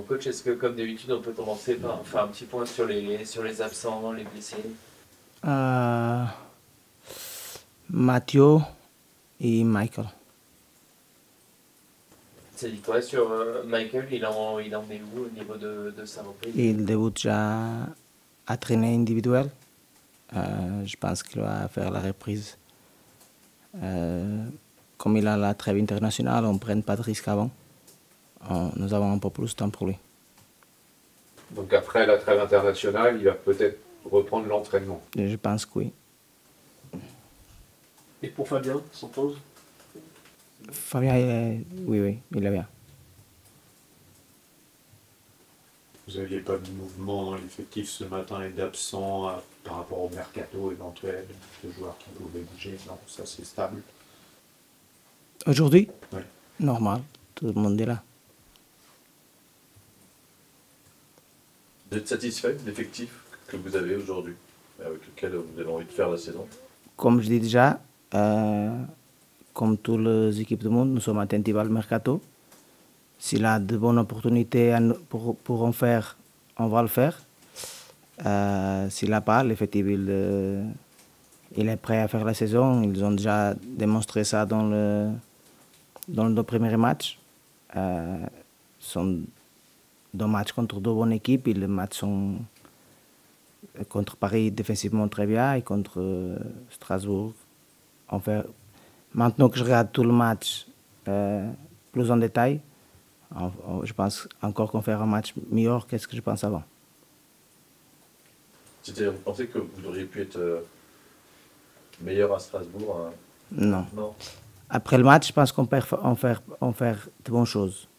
coach, est-ce que comme d'habitude on peut commencer par faire un petit point sur les absents, les blessés? Euh, Mathieu et Michael. Ça dit quoi sur Michael? Il en est où au niveau de sa reprise? Il débute déjà à traîner individuel. Je pense qu'il va faire la reprise. Comme il a la trêve internationale, on ne prend pas de risque avant. Nous avons un peu plus de temps pour lui. Donc après la trêve internationale, il va peut-être reprendre l'entraînement. Et je pense que oui. Et pour Fabien, sans pause? Fabien, oui, il est bien. Vous n'aviez pas de mouvement dans l'effectif ce matin et d'absents par rapport au mercato éventuel, de joueurs qui pouvaient bouger? Non, ça c'est stable. Aujourd'hui, Oui. normal, tout le monde est là. Vous êtes satisfait de l'effectif que vous avez aujourd'hui, avec lequel vous avez envie de faire la saison? Comme je dis déjà, comme toutes les équipes du monde, nous sommes attentifs au mercato. S'il a de bonnes opportunités pour en faire, on va le faire. S'il n'a pas, l'effectif, il est prêt à faire la saison. Ils ont déjà démontré ça dans le premier match. Sont deux matchs contre deux bonnes équipes. Et les matchs sont contre Paris défensivement très bien et contre Strasbourg. Maintenant que je regarde tout le match plus en détail, je pense encore qu'on fait un match meilleur que ce que je pense avant. C'est-à-dire, vous pensez que vous auriez pu être meilleur à Strasbourg? Non. Non. Après le match, je pense qu'on peut faire de bonnes choses.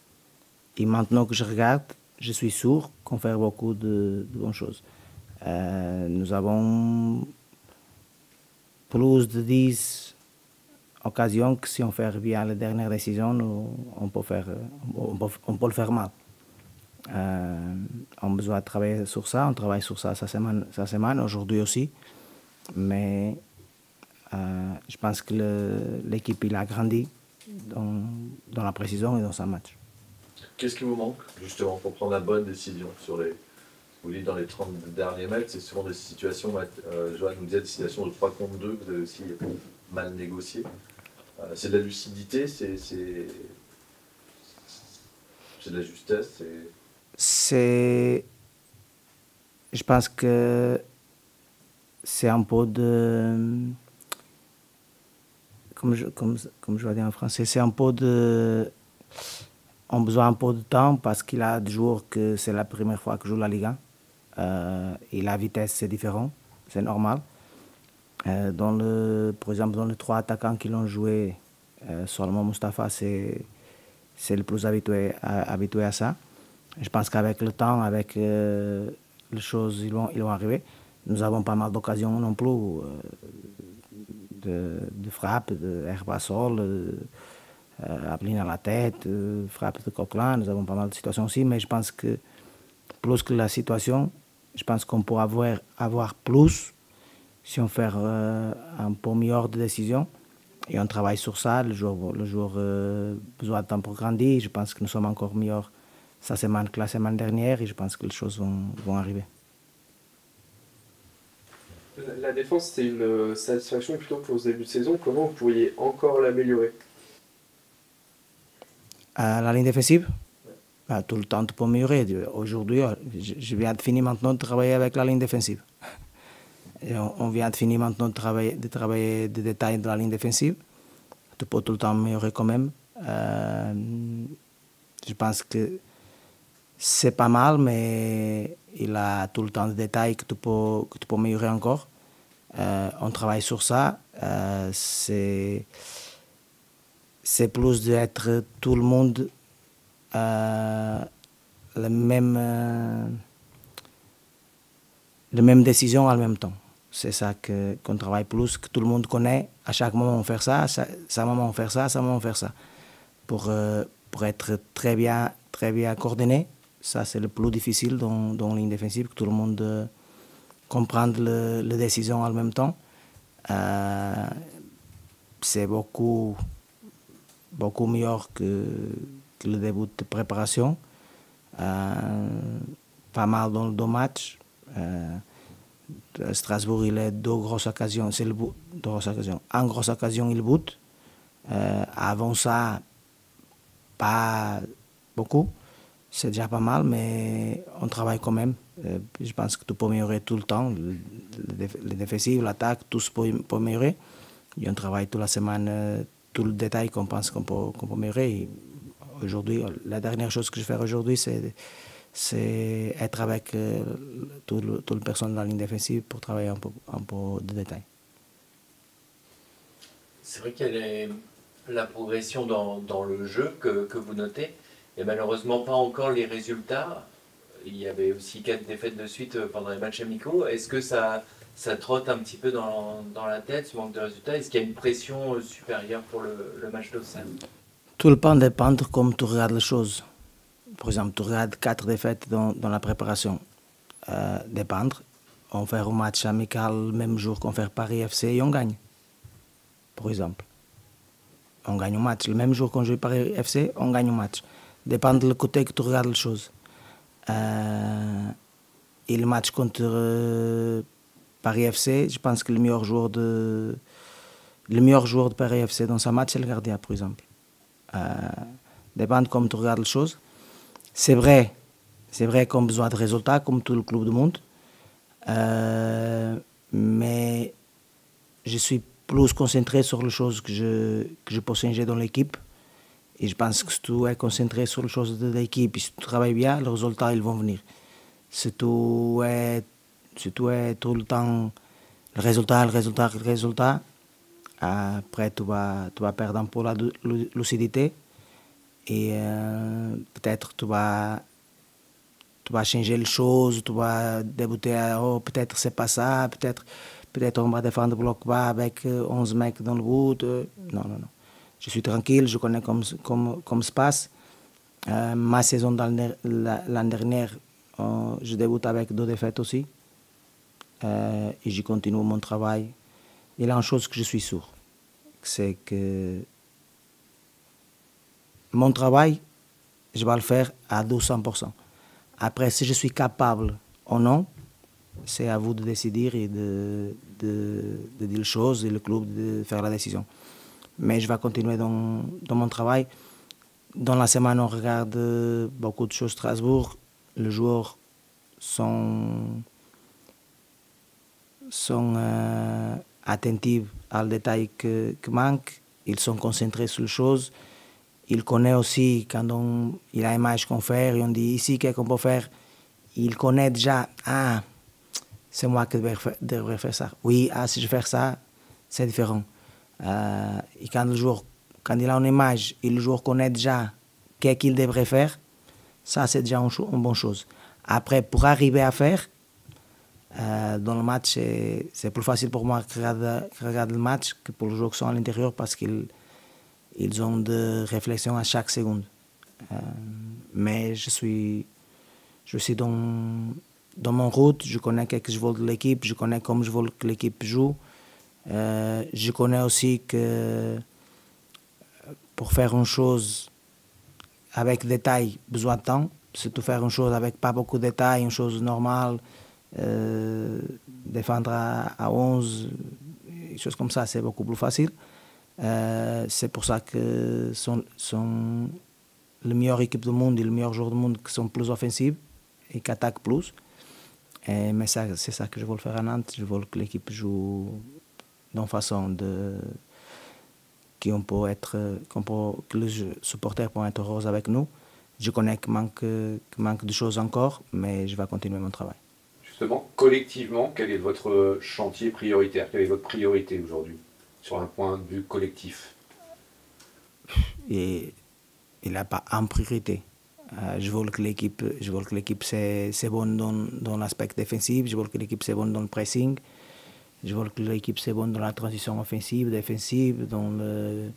Et maintenant que je regarde, je suis sûr qu'on fait beaucoup de bonnes choses. Nous avons plus de 10 occasions que si on fait bien la dernière décision, on peut le faire mal. On a besoin de travailler sur ça. On travaille sur ça cette semaine, aujourd'hui aussi. Mais je pense que l'équipe il a grandi dans la précision et dans son match. Qu'est-ce qui vous manque, justement, pour prendre la bonne décision sur les... Vous dites dans les 30 derniers mètres, c'est souvent des situations, Johan nous disait des situations de 3 contre 2, vous avez aussi mal négocié. C'est de la lucidité, c'est de la justesse. Je pense que c'est un peu de... Comme je vais dire en français, c'est un peu de... On a besoin un peu de temps parce qu'il a des jours que c'est la première fois que je joue la Ligue 1. Et la vitesse, c'est différent, c'est normal. Par exemple, dans les 3 attaquants qui l'ont joué, seulement Mustapha, c'est le plus habitué à ça. Je pense qu'avec le temps, avec les choses, ils vont arriver. Nous avons pas mal d'occasions non plus de frappe, de herbe à sol, Ablin à la tête, frappe de Coquelin. Nous avons pas mal de situations aussi, mais je pense que plus que la situation, je pense qu'on peut avoir plus si on fait un peu meilleur de décision. Et on travaille sur ça. Le jour besoin de temps pour grandir. Je pense que nous sommes encore meilleurs cette semaine que la semaine dernière et je pense que les choses vont arriver. La défense, c'est une satisfaction plutôt pour ce début de saison. Comment vous pourriez encore l'améliorer? La ligne défensive, tout le temps pour améliorer. Aujourd'hui, je viens de finir maintenant de travailler avec la ligne défensive. Et on vient de finir maintenant de travailler des détails de la ligne défensive. Tu peux tout le temps améliorer quand même. Je pense que c'est pas mal, mais il a tout le temps des détails que tu peux améliorer encore. On travaille sur ça. C'est plus d'être tout le monde la même décision en même temps. C'est ça qu'on travaille plus, que tout le monde connaît. À chaque moment, on fait ça, ça moment, on fait ça, ça moment, on fait ça. Pour être très bien coordonné, ça c'est le plus difficile dans la ligne défensive, que tout le monde comprenne les décisions en même temps. C'est beaucoup meilleur que le début de préparation. pas mal dans le deux matchs. Strasbourg, il a deux grosses occasions. C'est le but, deux grosses occasions. En grosse occasion, il bute. Avant ça, pas beaucoup. C'est déjà pas mal, mais on travaille quand même. Je pense que tu peux améliorer tout le temps. Le défensif, l'attaque, tout peut améliorer. Et on travaille toute la semaine, tout le détail qu'on pense qu'on peut améliorer. Et aujourd'hui, la dernière chose que je fais aujourd'hui, c'est être avec toute la personne dans la ligne défensive pour travailler un peu de détail. C'est vrai qu'il y a la progression dans le jeu que vous notez, et malheureusement pas encore les résultats. Il y avait aussi 4 défaites de suite pendant les matchs amicaux. Est-ce que ça trotte un petit peu dans la tête, ce manque de résultats? Est-ce qu'il y a une pression supérieure pour le match d'Auxerre? Tout le temps dépend de comment tu regardes les choses. Par exemple, tu regardes 4 défaites dans la préparation. Dépendre. On fait un match amical le même jour qu'on fait Paris FC et on gagne. Par exemple. On gagne un match. Le même jour qu'on joue Paris FC, on gagne un match. Dépend du côté que tu regardes les choses. Et le match contre Paris FC, je pense que le meilleur joueur de Paris FC dans ce match, c'est le gardien, par exemple. Dépend de comment tu regardes les choses. C'est vrai qu'on a besoin de résultats, comme tout le club du monde. Mais je suis plus concentré sur les choses que je peux changer dans l'équipe. Et je pense que si tu es concentré sur les choses de l'équipe et si tu travailles bien, les résultats ils vont venir. Si tu es tout le temps le résultat, après tu vas perdre un peu la lucidité et peut-être tu vas changer les choses, tu vas débuter peut-être c'est pas ça, peut-être on va défendre bloc bas avec 11 mecs dans le but. Non. Je suis tranquille, je connais comme se passe. Ma saison l'année dernière, je débute avec 2 défaites aussi. Et je continue mon travail. Il y a une chose que je suis sûr, c'est que mon travail, je vais le faire à 200%. Après, si je suis capable ou non, c'est à vous de décider et de dire les choses et le club de faire la décision. Mais je vais continuer dans mon travail. Dans la semaine, on regarde beaucoup de choses à Strasbourg. Les joueurs sont attentifs aux détails qui manquent. Ils sont concentrés sur les choses. Ils connaissent aussi quand il y a une image qu'on fait et on dit ici qu'est-ce qu'on peut faire. Ils connaissent déjà, c'est moi qui devrais faire ça. Oui, si je fais ça, c'est différent. Et quand il a une image et le joueur connaît déjà qu'est-ce qu'il devrait faire, ça c'est déjà une bonne chose. Après, pour arriver à faire, dans le match, c'est plus facile pour moi de regarder le match que pour les joueurs qui sont à l'intérieur parce qu'ils ont de réflexion à chaque seconde. Mais je suis dans mon route, je connais ce que je veux de l'équipe, je connais comment je veux que l'équipe joue. Je connais aussi que pour faire une chose avec détail, besoin de temps. Si tu fais une chose avec pas beaucoup de détails, une chose normale, défendre à 11, des choses comme ça, c'est beaucoup plus facile. C'est pour ça que sont les meilleures équipes du monde et les meilleurs joueurs du monde qui sont plus offensives et qui attaquent plus. Mais c'est ça que je veux faire à Nantes. Je veux que l'équipe joue d'une façon que les supporters peuvent être heureux avec nous. Je connais qu'il manque de choses encore, mais je vais continuer mon travail. Justement, collectivement, quel est votre chantier prioritaire? Quelle est votre priorité aujourd'hui, sur un point de vue collectif? Et il n'a pas en priorité. Je veux que l'équipe c'est bonne dans l'aspect défensif, je veux que l'équipe c'est bonne dans le pressing, je veux que l'équipe c'est bonne dans la transition offensive, défensive, dans la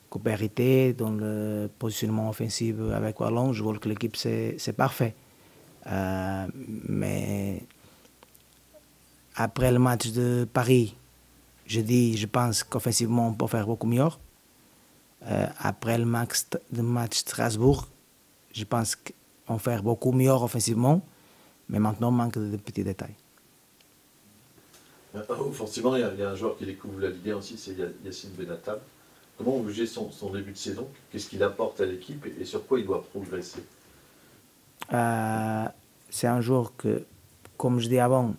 coopérité, dans le positionnement offensif avec ballon. Je veux que l'équipe c'est parfait. Mais après le match de Paris, je pense qu'offensivement on peut faire beaucoup mieux. Après le match de Strasbourg, je pense on fait beaucoup mieux offensivement, mais maintenant on manque de petits détails. Forcément, il y a un joueur qui découvre la Ligue 1 aussi, c'est Yacine Benatab. Comment vous jugez son début de saison? Qu'est-ce qu'il apporte à l'équipe et sur quoi il doit progresser? C'est un joueur que, comme je dis avant,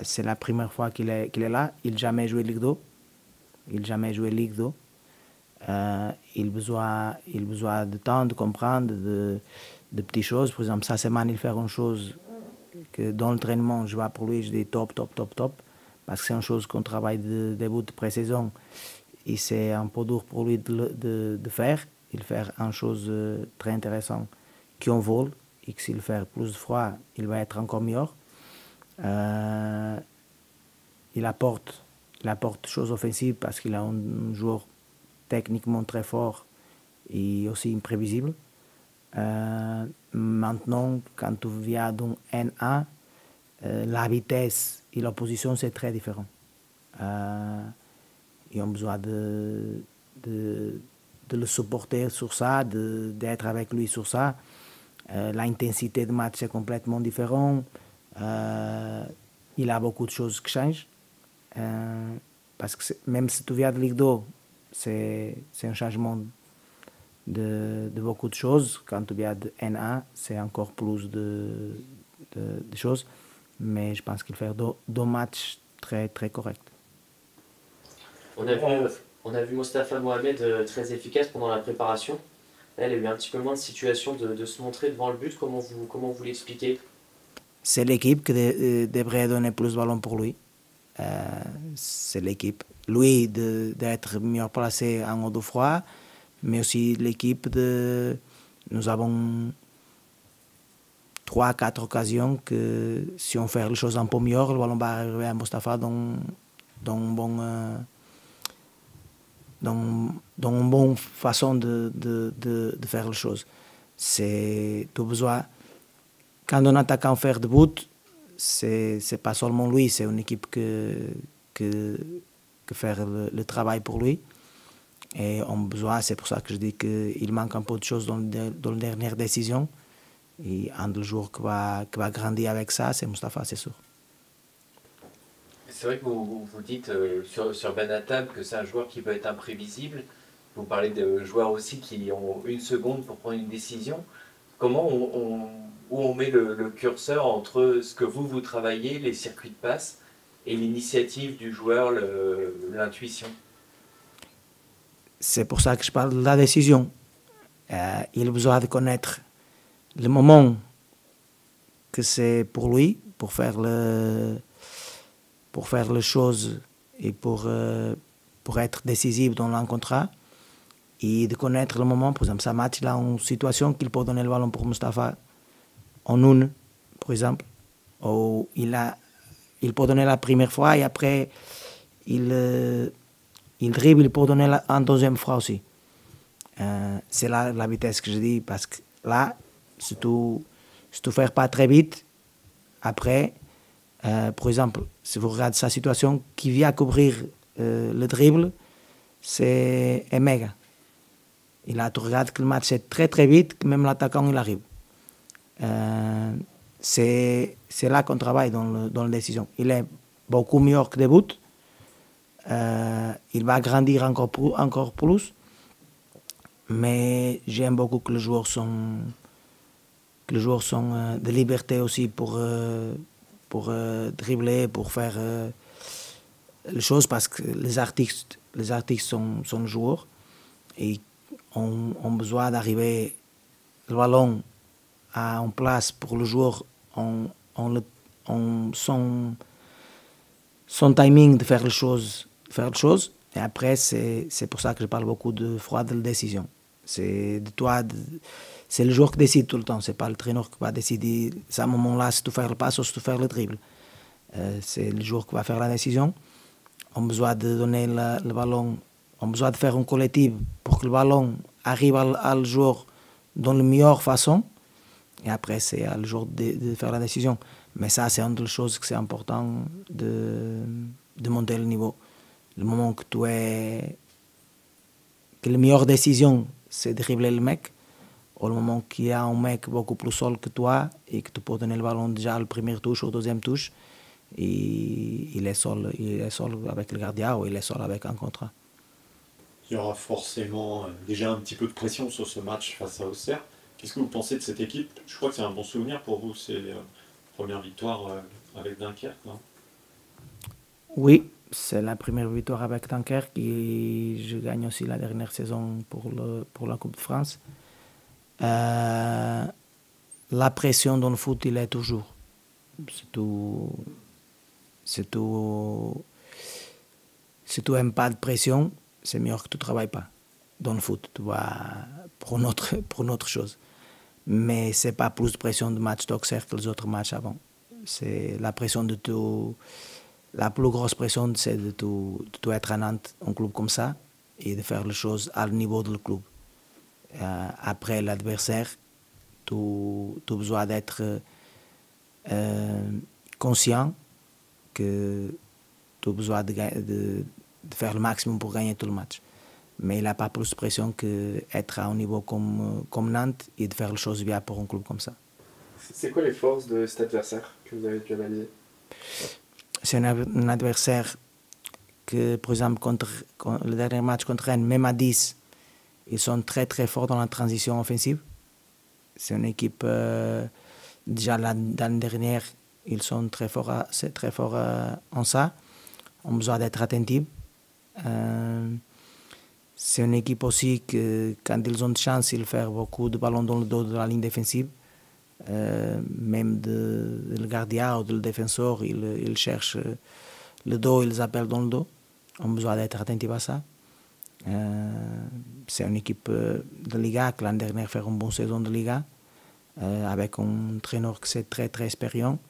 c'est la première fois qu'il est là. Il n'a jamais joué Ligue 2. Il a besoin de temps, de comprendre, de petites choses. Par exemple, ça semaine, il fait une chose que dans l'entraînement, je vois pour lui, je dis top. Parce que c'est une chose qu'on travaille de début de pré-saison. Et c'est un peu dur pour lui de faire. Il fait une chose très intéressante qui en vole. Et que s'il fait plus de froid, il va être encore meilleur. Il apporte des choses offensives parce qu'il a un joueur techniquement très fort et aussi imprévisible. Maintenant, quand tu viens dans N1, la vitesse et la position, c'est très différent. Ils ont besoin de le supporter sur ça, d'être avec lui sur ça. L'intensité de match est complètement différente. Il a beaucoup de choses qui changent. Parce que même si tu viens de Ligue 2, c'est un changement de beaucoup de choses. Quand tu viens de N1, c'est encore plus de choses. Mais je pense qu'il fait deux matchs très, très corrects. On a vu Mostafa Mohamed très efficace pendant la préparation. Là, il a eu un petit peu moins de situation de se montrer devant le but. Comment vous l'expliquez? C'est l'équipe qui devrait donner plus de ballon pour lui. C'est l'équipe. Lui d'être mieux placé en haut de froid, mais aussi l'équipe Nous avons 3-4 occasions que si on fait les choses un peu mieux, le ballon va arriver à Mostafa dans une bonne façon de faire les choses. C'est tout besoin. Quand un attaquant fait de but, c'est pas seulement lui, c'est une équipe que fait le travail pour lui. Et on a besoin, c'est pour ça que je dis qu'il manque un peu de choses dans les dernières décisions. Et un des joueurs qui va grandir avec ça, c'est Mostafa, c'est sûr. C'est vrai que vous dites sur Benatab que c'est un joueur qui peut être imprévisible. Vous parlez de joueurs aussi qui ont une seconde pour prendre une décision. Comment où on met le curseur entre ce que vous travaillez, les circuits de passe, et l'initiative du joueur, l'intuition? C'est pour ça que je parle de la décision. Il a besoin de connaître le moment que c'est pour lui, pour faire les choses et pour être décisif dans un contrat. Et de connaître le moment, par exemple, ça match là une situation qu'il peut donner le ballon pour Mostafa en une, par exemple. Ou il peut donner la première fois et après il dribble, il peut donner en deuxième fois aussi. C'est là la vitesse que je dis, parce que là, si tu ne fais pas très vite, après, par exemple, si vous regardez sa situation, qui vient couvrir le dribble, c'est Emega. Et là, tu regardes que le match est très très vite, que même l'attaquant il arrive. C'est là qu'on travaille dans la décision. Il est beaucoup meilleur que des buts. Il va grandir encore plus. Mais j'aime beaucoup que les joueurs sont de liberté aussi pour dribbler, pour faire les choses, parce que les artistes sont joueurs et ont besoin d'arriver le ballon en place pour le joueur son timing de faire les choses. Et après, c'est pour ça que je parle beaucoup de froid de la décision. C'est le joueur qui décide tout le temps. C'est pas le traîneur qui va décider à ce moment-là si tu fais le passe ou si tu fais le dribble. C'est le joueur qui va faire la décision. On a besoin de donner le ballon. On a besoin de faire un collectif pour que le ballon arrive à le joueur dans la meilleure façon. Et après, c'est à le joueur de faire la décision. Mais ça, c'est une des choses que c'est important de monter le niveau. Le moment que que la meilleure décision, c'est de dribbler le mec, Pour le moment qu'il y a un mec beaucoup plus seul que toi et que tu peux donner le ballon déjà le premier touche ou deuxième touche, et il est seul avec le gardien ou il est seul avec un contrat. Il y aura forcément déjà un petit peu de pression sur ce match face à Auxerre. Qu'est-ce que vous pensez de cette équipe? Je crois que c'est un bon souvenir pour vous, c'est première victoire avec Dunkerque, non? Oui, c'est la première victoire avec Dunkerque et je gagne aussi la dernière saison pour la Coupe de France. La pression dans le foot, il est toujours. Si tu n'aimes pas de pression, c'est mieux que tu ne travailles pas dans le foot. Tu vas pour une autre chose. Mais ce n'est pas plus de pression de match d'Auxerre que les autres matchs avant. C'est la pression de tout. La plus grosse pression, c'est de tout être à Nantes, un club comme ça, et de faire les choses à le niveau du club. Après l'adversaire, tu as besoin d'être conscient que tu as besoin de faire le maximum pour gagner tout le match. Mais il n'a pas plus de pression qu'être à un niveau comme Nantes et de faire les choses bien pour un club comme ça. C'est quoi les forces de cet adversaire que vous avez dû analyser? C'est un adversaire que, par exemple, le dernier match contre Rennes, même à 10, ils sont très très forts dans la transition offensive. C'est une équipe, déjà l'année dernière, ils sont très forts en ça. On a besoin d'être attentifs. C'est une équipe aussi que, quand ils ont de chance, ils font beaucoup de ballons dans le dos de la ligne défensive. Même le gardien ou le défenseur, ils cherchent le dos, ils appellent dans le dos. On a besoin d'être attentif à ça. C'est une équipe de Liga qui l'année dernière fait une bonne saison de Liga, avec un entraîneur qui est très très expérimenté.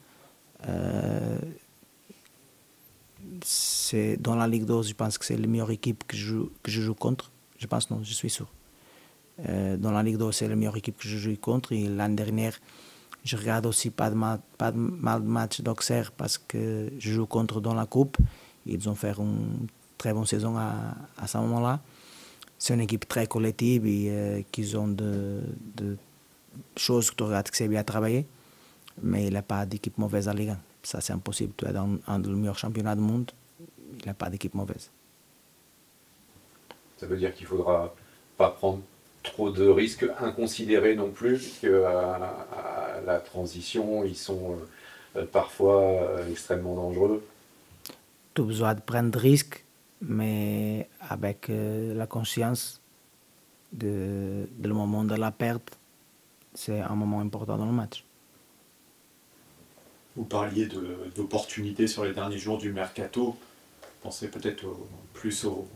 C'est dans la Ligue 2, je pense que c'est la meilleure équipe que je joue contre. Je pense non, je suis sûr. Dans la Ligue 2, c'est la meilleure équipe que je joue contre. Et l'année dernière, je regarde aussi pas de mal de match d'Auxerre parce que je joue contre dans la Coupe. Ils ont fait une très bonne saison à ce moment-là. C'est une équipe très collective et qu'ils ont de choses que tu regardes que c'est bien travaillé. Mais il n'y a pas d'équipe mauvaise à Ligue 1. Ça, c'est impossible. Tu es dans un des meilleurs championnats du monde. Il n'y a pas d'équipe mauvaise. Ça veut dire qu'il ne faudra pas prendre trop de risques inconsidérés non plus, puisque à la transition, ils sont parfois extrêmement dangereux. Tu as besoin de prendre des risques, mais avec la conscience de le moment de la perte, c'est un moment important dans le match. Vous parliez d'opportunités sur les derniers jours du mercato. Pensez peut-être plus aux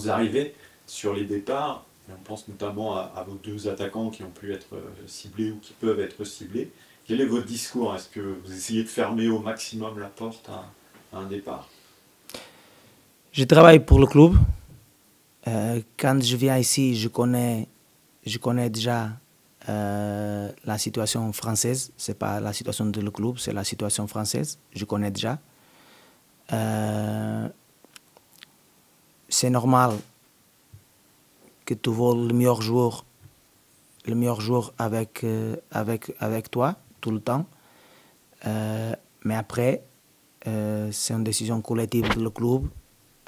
arrivées. Sur les départs, et on pense notamment à vos deux attaquants qui ont pu être ciblés ou qui peuvent être ciblés. Quel est votre discours? Est-ce que vous essayez de fermer au maximum la porte à un départ? Je travaille pour le club. Quand je viens ici, je connais déjà la situation française. Ce n'est pas la situation du club, c'est la situation française. Je connais déjà. C'est normal que tu veux le meilleur joueur avec toi tout le temps. Mais après, c'est une décision collective du club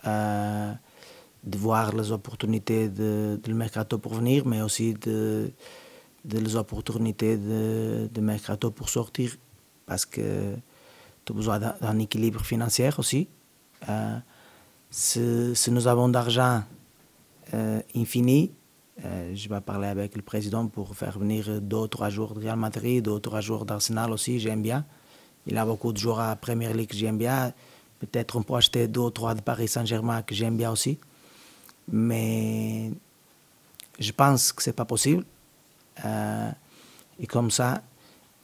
de voir les opportunités de mercato pour venir, mais aussi les opportunités de mercato pour sortir, parce que tu as besoin d'un équilibre financier aussi. Si nous avons d'argent infini, je vais parler avec le président pour faire venir 2 ou 3 joueurs de Real Madrid, 2 ou 3 joueurs d'Arsenal aussi, j'aime bien. Il a beaucoup de joueurs à la Premier League que j'aime bien. Peut-être on peut acheter 2 ou 3 de Paris Saint-Germain que j'aime bien aussi. Mais je pense que ce n'est pas possible. Et comme ça,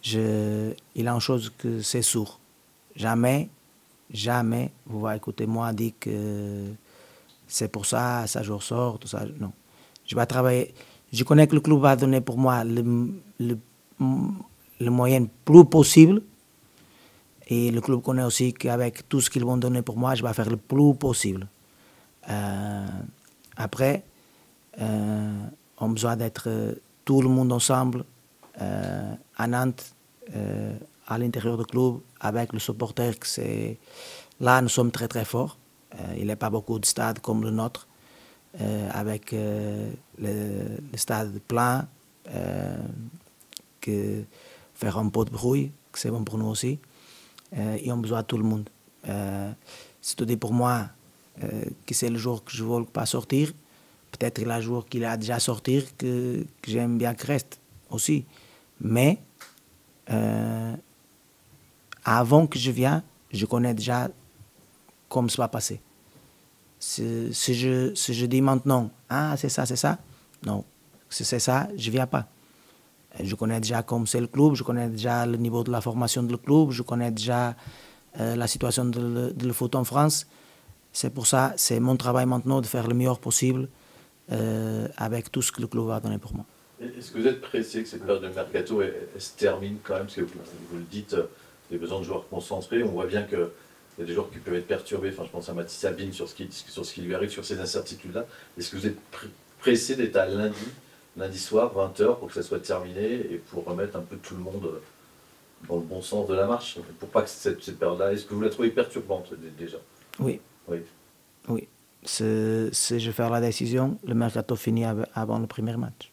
il y a une chose que c'est sûr. Jamais vous allez écouter moi dire que c'est pour ça jour sort, tout ça. Non. Je vais travailler. Je connais que le club va donner pour moi le moyen plus possible. Et le club connaît aussi qu'avec tout ce qu'ils vont donner pour moi, je vais faire le plus possible. Après, on a besoin d'être tout le monde ensemble à Nantes, à l'intérieur du club, avec le supporter. Là, nous sommes très très forts. Il n'y a pas beaucoup de stades comme le nôtre, avec le stade plein, que faire un peu de bruit, que c'est bon pour nous aussi. Et on a besoin de tout le monde. C'est-à-dire pour moi que c'est le jour que je ne veux pas sortir. Peut-être le jour qu'il a déjà sorti que j'aime bien qu'il reste aussi. Mais avant que je vienne, je connais déjà comment ça va passer. Si je dis maintenant, ah c'est ça, non, si c'est ça, je ne viens pas. Je connais déjà comment c'est le club, je connais déjà le niveau de la formation du club, je connais déjà la situation de le foot en France. C'est pour ça, c'est mon travail maintenant de faire le meilleur possible avec tout ce que le club va donner pour moi. Est-ce que vous êtes pressé que cette période de mercato elle se termine quand même? Parce que vous le dites, il y a besoin de joueurs concentrés. On voit bien qu'il y a des joueurs qui peuvent être perturbés. Enfin, je pense à Mathis Sabine sur ce qui lui arrive, sur ces incertitudes-là. Est-ce que vous êtes pressé d'être à lundi soir, 20h, pour que ça soit terminé et pour remettre un peu tout le monde dans le bon sens de la marche? Pour pas que cette période-là, est-ce que vous la trouvez perturbante déjà? Oui. Si je fais la décision, le mercato finit avant le premier match.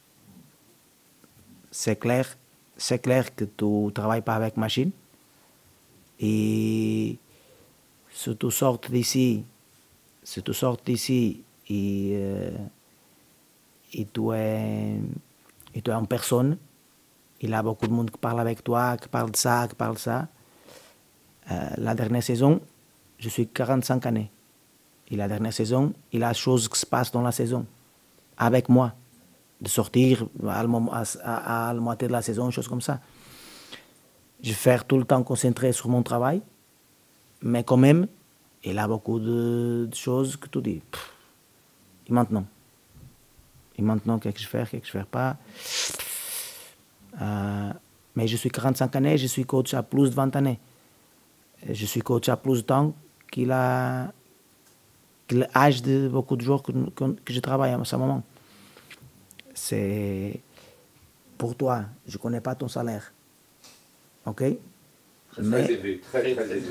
C'est clair que tu ne travailles pas avec machine. Et si tu sors d'ici et tu es en personne, il y a beaucoup de monde qui parle avec toi, qui parle de ça. La dernière saison, je suis 45 années. Et la dernière saison, il y a des choses qui se passent dans la saison, avec moi. De sortir à la moitié de la saison, des choses comme ça. Je vais faire tout le temps concentré sur mon travail, mais quand même, il y a beaucoup de choses que tu dis. Et maintenant, qu'est-ce que je fais, qu'est-ce que je ne fais pas. Mais je suis 45 années, je suis coach à plus de 20 années. Je suis coach à plus de temps qu'il l'âge de beaucoup de jours que je travaille à ce moment. C'est pour toi, je ne connais pas ton salaire. Ok? Très élevé, très élevé.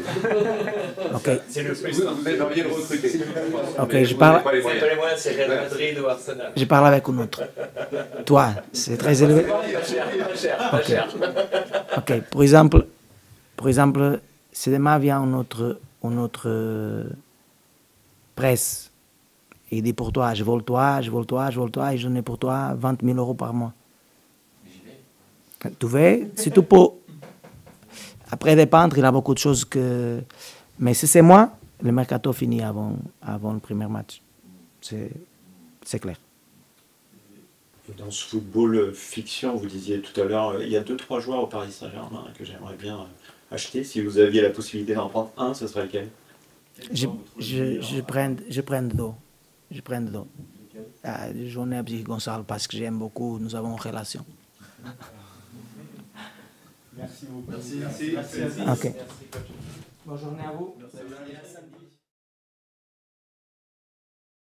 Ok. C'est le plus. Vous aimeriez le recruter. Ok, je parle. C'est pas les moyens, c'est Real Madrid ou Arsenal. Je parle avec un autre. Toi, c'est très élevé. Pas cher. Ok. Par exemple, si demain vient un autre presse et dit pour toi, je vole toi, et je donne pour toi 20 000 euros par mois. Tu veux, si tu peux. Après dépendre, il y a beaucoup de choses que. Mais si c'est moi, le mercato finit avant le premier match. C'est clair. Et dans ce football fiction, vous disiez tout à l'heure, il y a 2-3 joueurs au Paris Saint-Germain que j'aimerais bien acheter. Si vous aviez la possibilité d'en prendre un, ce serait lequel? Je prends dedans. J'en ai avec Gonçalves parce que j'aime beaucoup, nous avons une relation. Merci beaucoup. Merci. Ok. Bonne journée à vous. Merci.